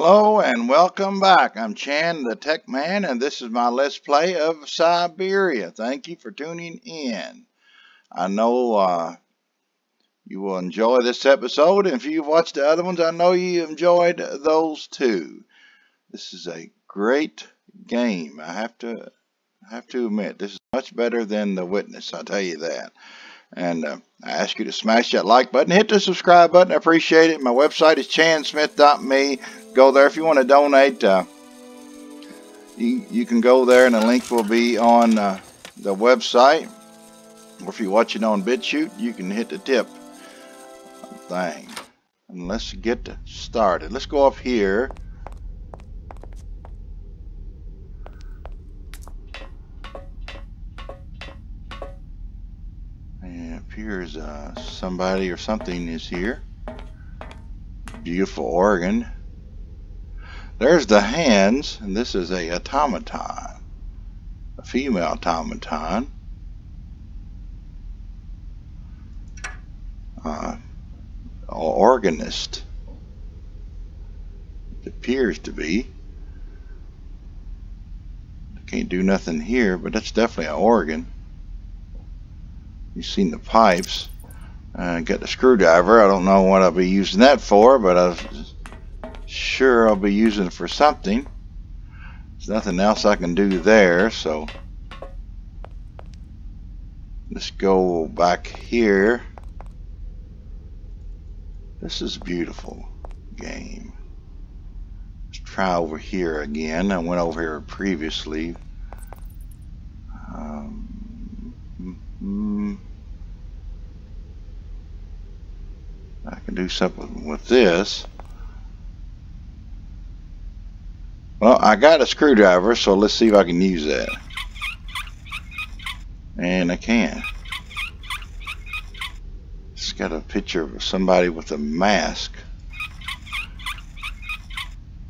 Hello and welcome back. I'm Chan the Tech Man, and this is my Let's Play of Syberia. Thank you for tuning in. I know you will enjoy this episode, and if you've watched the other ones, I know you enjoyed those too. This is a great game. I have to admit, this is much better than The Witness, I'll tell you that. And I ask you to smash that like button, hit the subscribe button. I appreciate it. My website is chansmith.me. Go there if you want to donate. You can go there, and the link will be on the website. Or if you're watching on BitChute, you can hit the tip thing. And let's get started. Let's go up here. And it appears somebody or something is here. Beautiful organ. There's the hands, and this is a automaton, a female automaton. Organist. It appears to be. Can't do nothing here, but that's definitely an organ. You've seen the pipes. Got the screwdriver. I don't know what I'll be using that for, but I'm sure I'll be using it for something. There's nothing else I can do there, so let's go back here. This is a beautiful game. Let's try over here again. I went over here previously. I can do something with this. Well, I got a screwdriver, so let's see if I can use that. And I can. It's got a picture of somebody with a mask.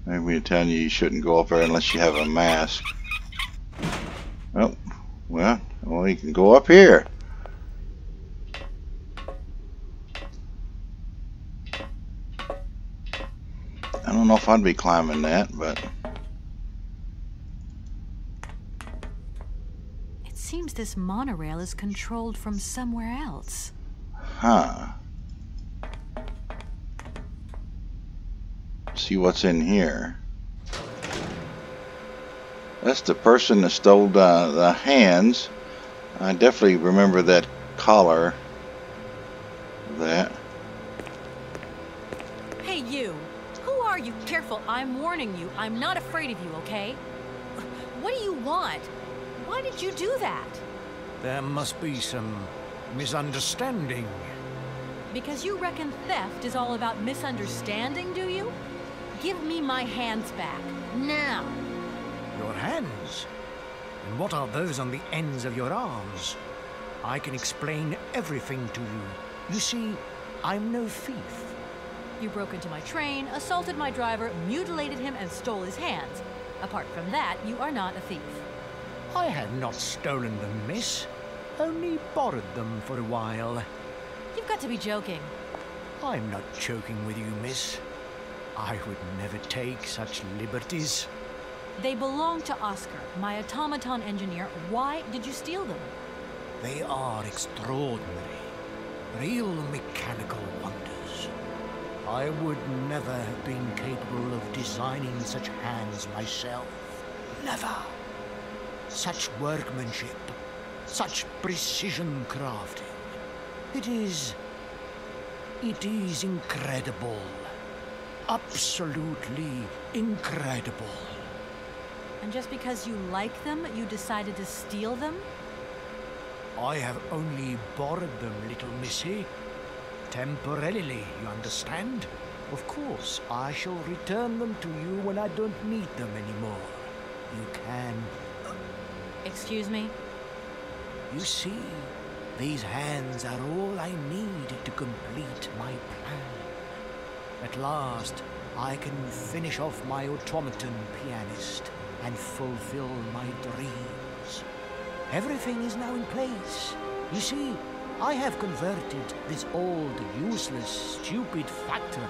Maybe we're telling you shouldn't go up there unless you have a mask. Oh, well, you can go up here. I don't know if I'd be climbing that, but it seems this monorail is controlled from somewhere else. Huh. See what's in here. That's the person that stole the hands. I definitely remember that collar. That. Hey, you. Who are you? Careful, I'm warning you. I'm not afraid of you, okay? What do you want? Why did you do that? There must be some misunderstanding. Because you reckon theft is all about misunderstanding, do you? Give me my hands back, now. Your hands? And what are those on the ends of your arms? I can explain everything to you. You see, I'm no thief. You broke into my train, assaulted my driver, mutilated him, and stole his hands. Apart from that, you are not a thief. I have not stolen them, miss. Only borrowed them for a while. You've got to be joking. I'm not joking with you, miss. I would never take such liberties. They belong to Oscar, my automaton engineer. Why did you steal them? They are extraordinary, real mechanical wonders. I would never have been capable of designing such hands myself. Never. Such workmanship, such precision crafting. It is incredible. Absolutely incredible. And just because you like them, you decided to steal them? I have only borrowed them, little missy. Temporarily, you understand? Of course, I shall return them to you when I don't need them anymore. You can... Excuse me? You see, these hands are all I need to complete my plan. At last, I can finish off my automaton pianist and fulfill my dreams. Everything is now in place. You see, I have converted this old, useless, stupid factory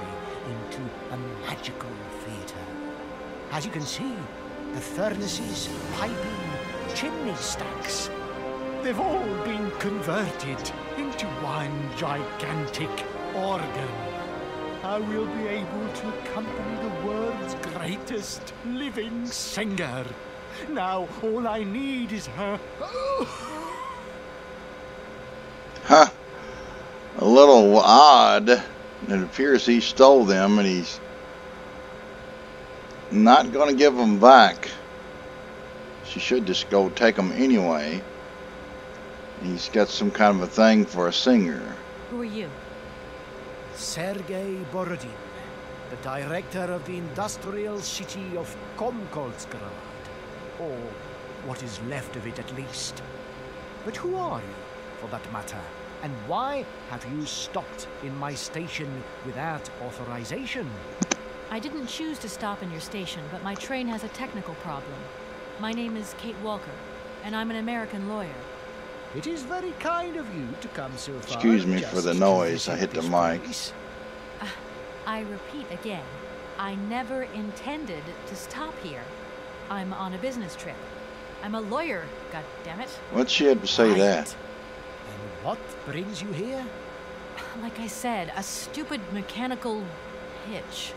into a magical theatre. As you can see, the furnaces, piping, chimney stacks, they've all been converted into one gigantic organ. I will be able to accompany the world's greatest living singer. Now all I need is her. Huh. A little odd. It appears he stole them and he's not going to give them back. She should just go take them anyway. He's got some kind of a thing for a singer. Who are you? Sergei Borodin, the director of the industrial city of Komkoltsgrad. Or what is left of it at least. But who are you, for that matter? And why have you stopped in my station without authorization? I didn't choose to stop in your station, but my train has a technical problem. My name is Kate Walker, and I'm an American lawyer. It is very kind of you to come so far. Excuse me for the just noise. to I hit the visit mic. this place. I repeat again, I never intended to stop here. I'm on a business trip. I'm a lawyer, goddammit. What'd she have to say that? And what brings you here? Like I said, a stupid mechanical hitch.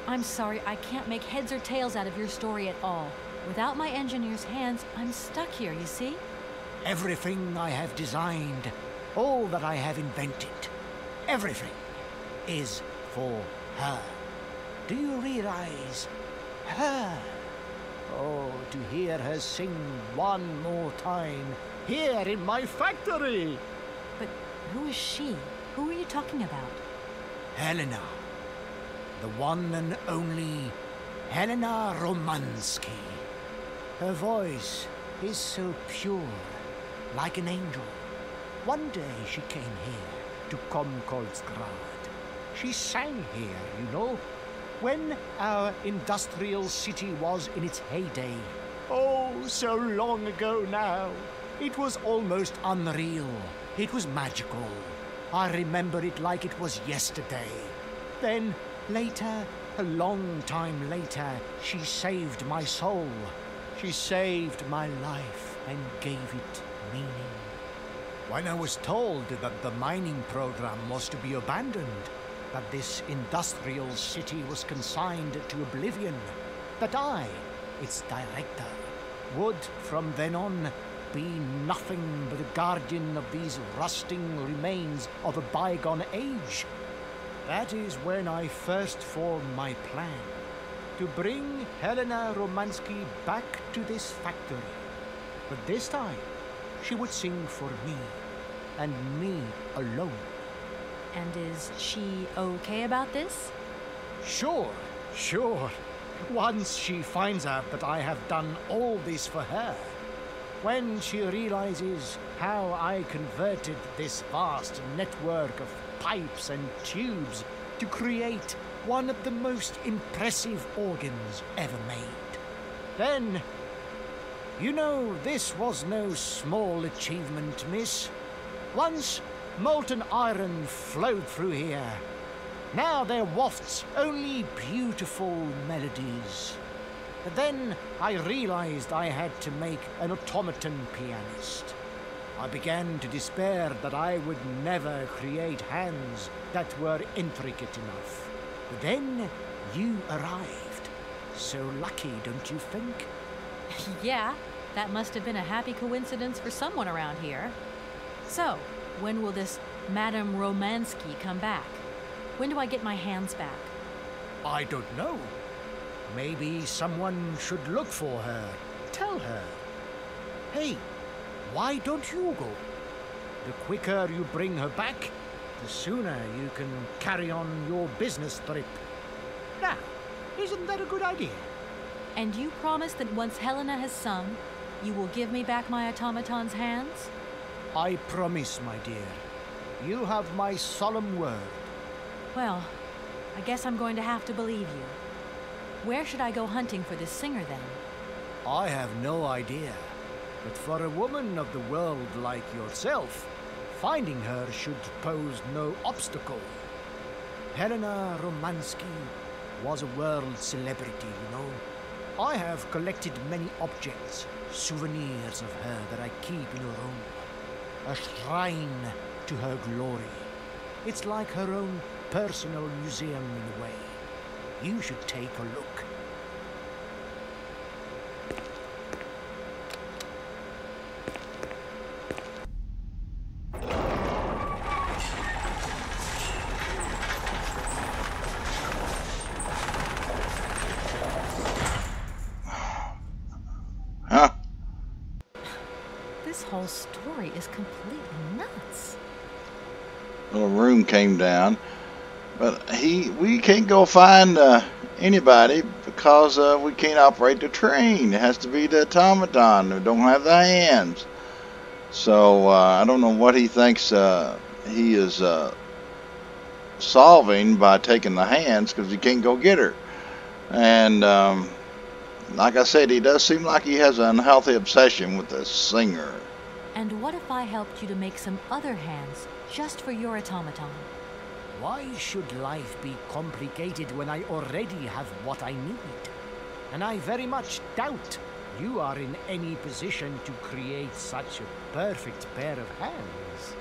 I'm sorry, I can't make heads or tails out of your story at all. Without my engineer's hands, I'm stuck here, you see? Everything I have designed, all that I have invented, everything is for her. Do you realize? Her. Oh, to hear her sing one more time, here in my factory. But who is she? Who are you talking about? Helena. The one and only Helena Romansky. Her voice is so pure, like an angel. One day she came here to Komkoltsgrad. She sang here, you know, when our industrial city was in its heyday. Oh, so long ago now. It was almost unreal. It was magical. I remember it like it was yesterday. Then, later, a long time later, she saved my soul. She saved my life and gave it meaning. When I was told that the mining program was to be abandoned, that this industrial city was consigned to oblivion, that I, its director, would from then on be nothing but a guardian of these rusting remains of a bygone age, that is when I first formed my plan to bring Helena Romansky back to this factory. But this time, she would sing for me, and me alone. And is she okay about this? Sure. Once she finds out that I have done all this for her, when she realizes how I converted this vast network of pipes and tubes to create one of the most impressive organs ever made, then, you know, this was no small achievement, miss. Once molten iron flowed through here. Now there wafts only beautiful melodies. But then I realized I had to make an automaton pianist. I began to despair that I would never create hands that were intricate enough. But then you arrived. So lucky, don't you think? Yeah, that must have been a happy coincidence for someone around here. So, when will this Madame Romansky come back? When do I get my hands back? I don't know. Maybe someone should look for her. Tell her. Hey, why don't you go? The quicker you bring her back, the sooner you can carry on your business trip. Now, isn't that a good idea? And you promise that once Helena has sung, you will give me back my automaton's hands? I promise, my dear. You have my solemn word. Well, I guess I'm going to have to believe you. Where should I go hunting for this singer, then? I have no idea. But for a woman of the world like yourself, finding her should pose no obstacle. Helena Romansky was a world celebrity, you know. I have collected many objects, souvenirs of her that I keep in a room. A shrine to her glory. It's like her own personal museum in a way. You should take a look. Huh? This whole story is completely nuts. Little room came down, but we can't go find anybody because we can't operate the train. It has to be the automaton who don't have the hands. So I don't know what he thinks he is solving by taking the hands, because he can't go get her. And like I said, he does seem like he has an unhealthy obsession with the singer. And what if I helped you to make some other hands just for your automaton? Why should life be complicated when I already have what I need? And I very much doubt you are in any position to create such a perfect pair of hands.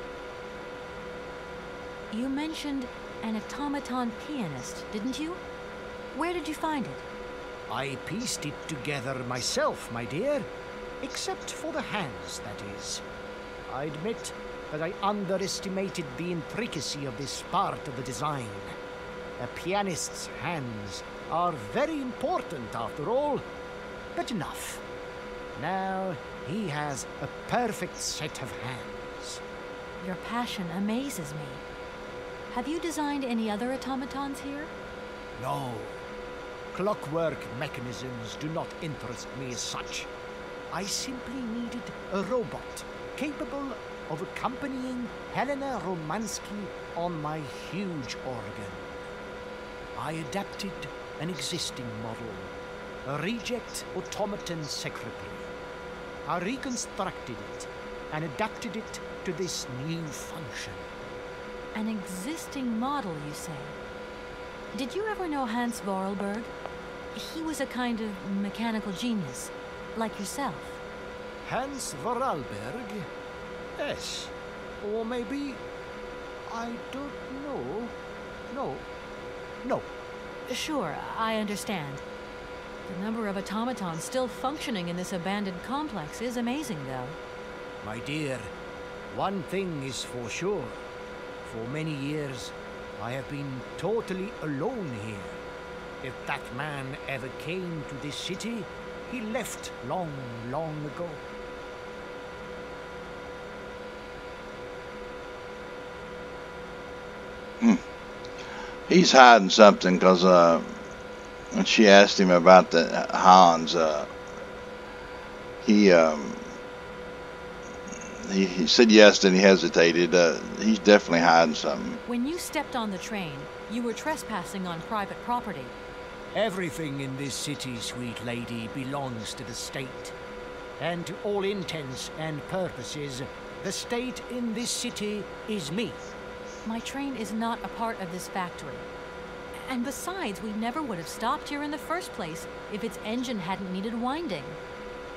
You mentioned an automaton pianist, didn't you? Where did you find it? I pieced it together myself, my dear. Except for the hands, that is. I admit that I underestimated the intricacy of this part of the design. A pianist's hands are very important, after all. But enough. Now he has a perfect set of hands. Your passion amazes me. Have you designed any other automatons here? No. Clockwork mechanisms do not interest me as such. I simply needed a robot capable of accompanying Helena Romansky on my huge organ. I adapted an existing model, a reject automaton secretary. I reconstructed it and adapted it to this new function. An existing model, you say? Did you ever know Hans Vorarlberg? He was a kind of mechanical genius, like yourself. Hans Vorarlberg? Yes. Or maybe... I don't know. No. Sure, I understand. The number of automatons still functioning in this abandoned complex is amazing, though. My dear, one thing is for sure. For many years, I have been totally alone here. If that man ever came to this city, he left long, long ago. He's hiding something, because when she asked him about the Hans, he said yes, then he hesitated. He's definitely hiding something. When you stepped on the train, you were trespassing on private property. Everything in this city, sweet lady, belongs to the state. And to all intents and purposes, the state in this city is me. My train is not a part of this factory. And besides, we never would have stopped here in the first place if its engine hadn't needed winding.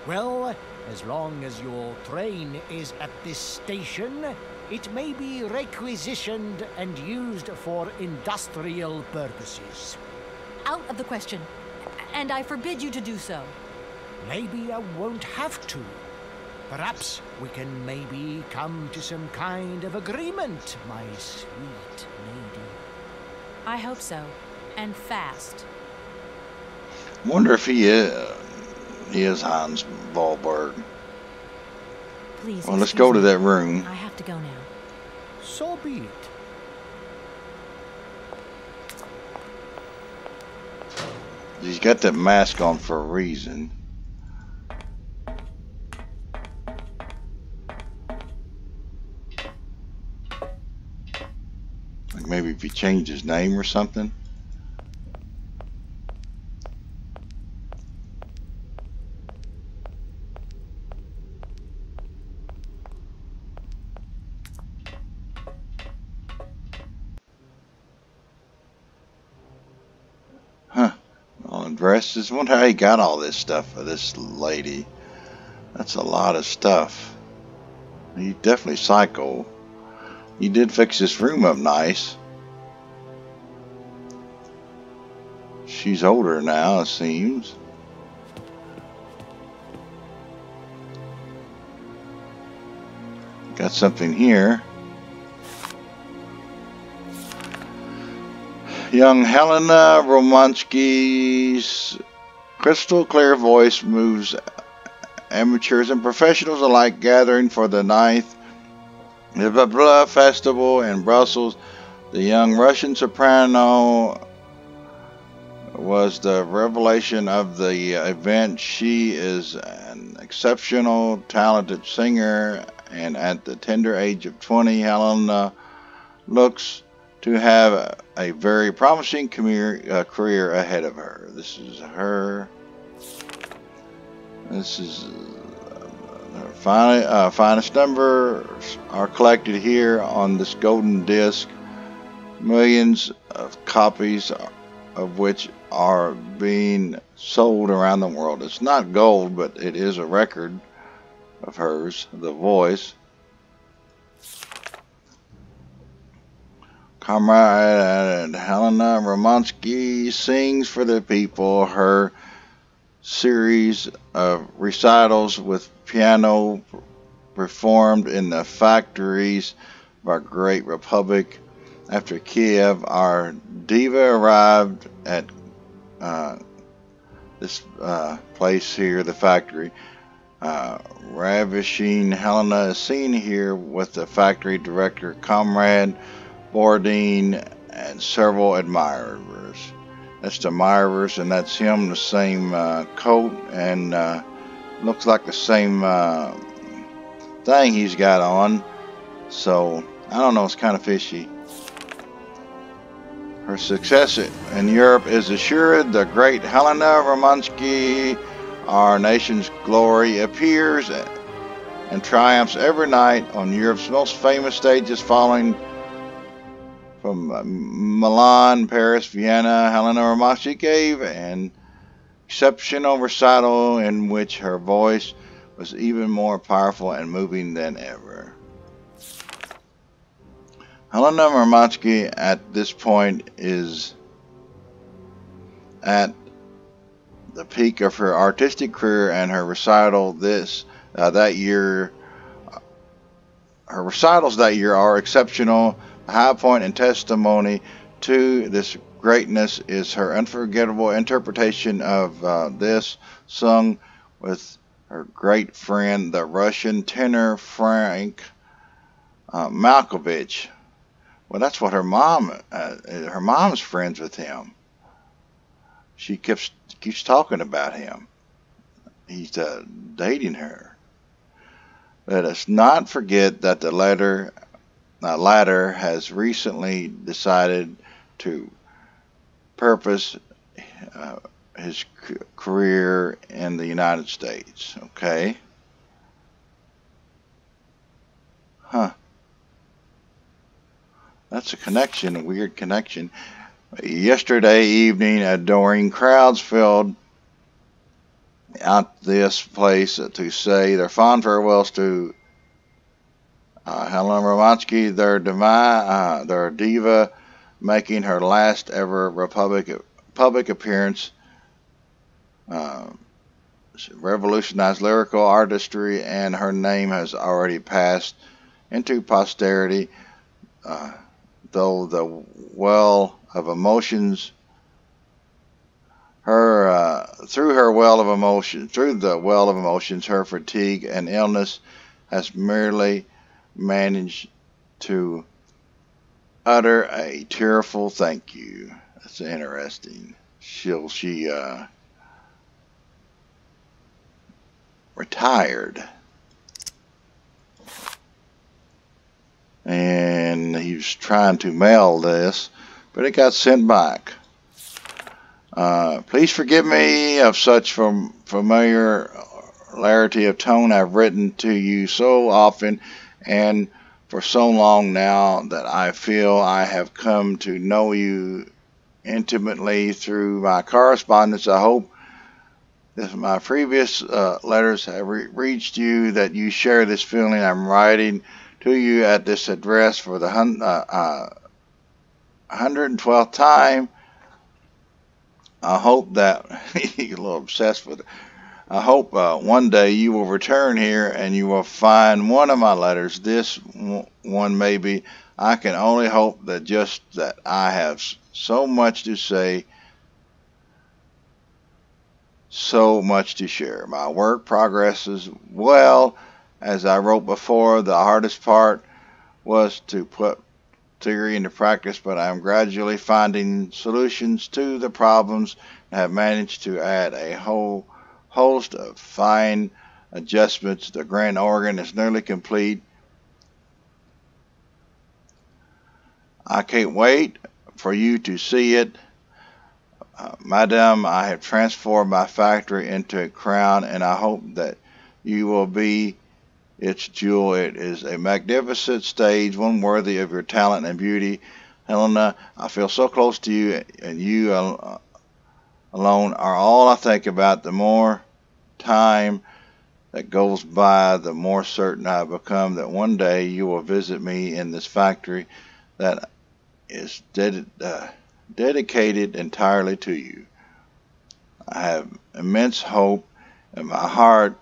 Well, as long as your train is at this station, it may be requisitioned and used for industrial purposes. Out of the question. And I forbid you to do so. Maybe I won't have to. Perhaps we can maybe come to some kind of agreement, my sweet lady. I hope so. And fast. Wonder if he is Hans Vorarlberg. Please. Well, let's go to me. that room. I have to go now. So be it. He's got that mask on for a reason. Like maybe if he changed his name or something. dresses. I wonder how he got all this stuff for this lady. That's a lot of stuff. He's definitely psycho. He did fix this room up nice. She's older now, it seems. Got something here. Young Helena Romansky's crystal clear voice moves amateurs and professionals alike gathering for the 9th festival in Brussels. The young Russian soprano was the revelation of the event. She is an exceptional, talented singer, and at the tender age of 20, Helena looks to have a very promising career ahead of her. This is her. This is her finest numbers are collected here on this golden disc. Millions of copies of which are being sold around the world. It's not gold, but it is a record of hers, the voice. Comrade Helena Romansky sings for the people. Her series of recitals with piano performed in the factories of our great republic. After Kiev, our diva arrived at this place here, the factory. Ravishing Helena is seen here with the factory director, Comrade Bourdin, and several admirers. That's the admirers, and that's him, the same coat, and looks like the same thing he's got on. So, I don't know, it's kind of fishy. Her success in Europe is assured. The great Helena Romansky, our nation's glory, appears and triumphs every night on Europe's most famous stages, following from Milan, Paris, Vienna. Helena Romansky gave an exceptional recital in which her voice was even more powerful and moving than ever. Helena Romansky at this point is at the peak of her artistic career, and her recital that year, her recitals that year are exceptional. A high point and testimony to this greatness is her unforgettable interpretation of this, sung with her great friend, the Russian tenor Frank Malkovich. Well, that's what her mom's friends with him. She keeps talking about him. He's dating her. Let us not forget that the latter has recently decided to purpose his career in the United States. Okay? Huh. That's a connection, a weird connection. Yesterday evening, adoring crowds filled out this place to say their fond farewells to Helena Romansky, their diva, making her last ever public appearance. She revolutionized lyrical artistry, and her name has already passed into posterity. Though the well of emotions, through the well of emotions, her fatigue and illness has merely managed to utter a tearful thank you. That's interesting. She retired. And he was trying to mail this, but it got sent back. Please forgive me of such familiarity of tone. I've written to you so often and for so long now that I feel I have come to know you intimately through my correspondence. I hope that my previous letters have reached you, that you share this feeling I'm writing to you at this address for the 112th time. I hope that you're a little obsessed with it. I hope one day you will return here and you will find one of my letters. This one maybe. I can only hope that just that I have so much to say, so much to share. My work progresses well. As I wrote before, the hardest part was to put theory into practice, but I am gradually finding solutions to the problems and have managed to add a whole host of fine adjustments. The grand organ is nearly complete. I can't wait for you to see it. Madam, I have transformed my factory into a crown, and I hope that you will be its jewel. It is a magnificent stage, one worthy of your talent and beauty. Helena, I feel so close to you, and you alone are all I think about. The more time that goes by, the more certain I become that one day you will visit me in this factory that is dedicated entirely to you. I have immense hope in my heart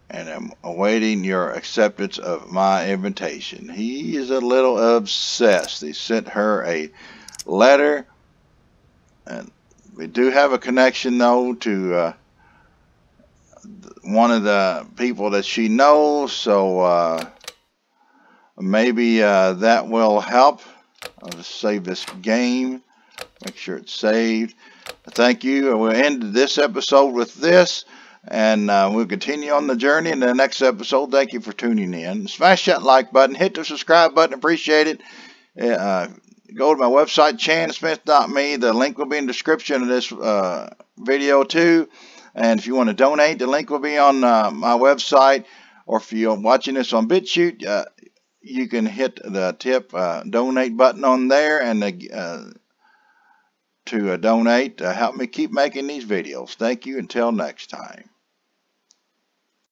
and am awaiting your acceptance of my invitation. He is a little obsessed. He sent her a letter, and we do have a connection, though, to one of the people that she knows, so maybe that will help. I'll just save this game, make sure it's saved. Thank you. We'll end this episode with this, and we'll continue on the journey in the next episode. Thank you for tuning in. Smash that like button, hit the subscribe button, appreciate it. Go to my website, chansmith.me. The link will be in the description of this video too. And if you want to donate, the link will be on my website. Or if you're watching this on BitChute, you can hit the tip donate button on there and to donate. Help me keep making these videos. Thank you. Until next time.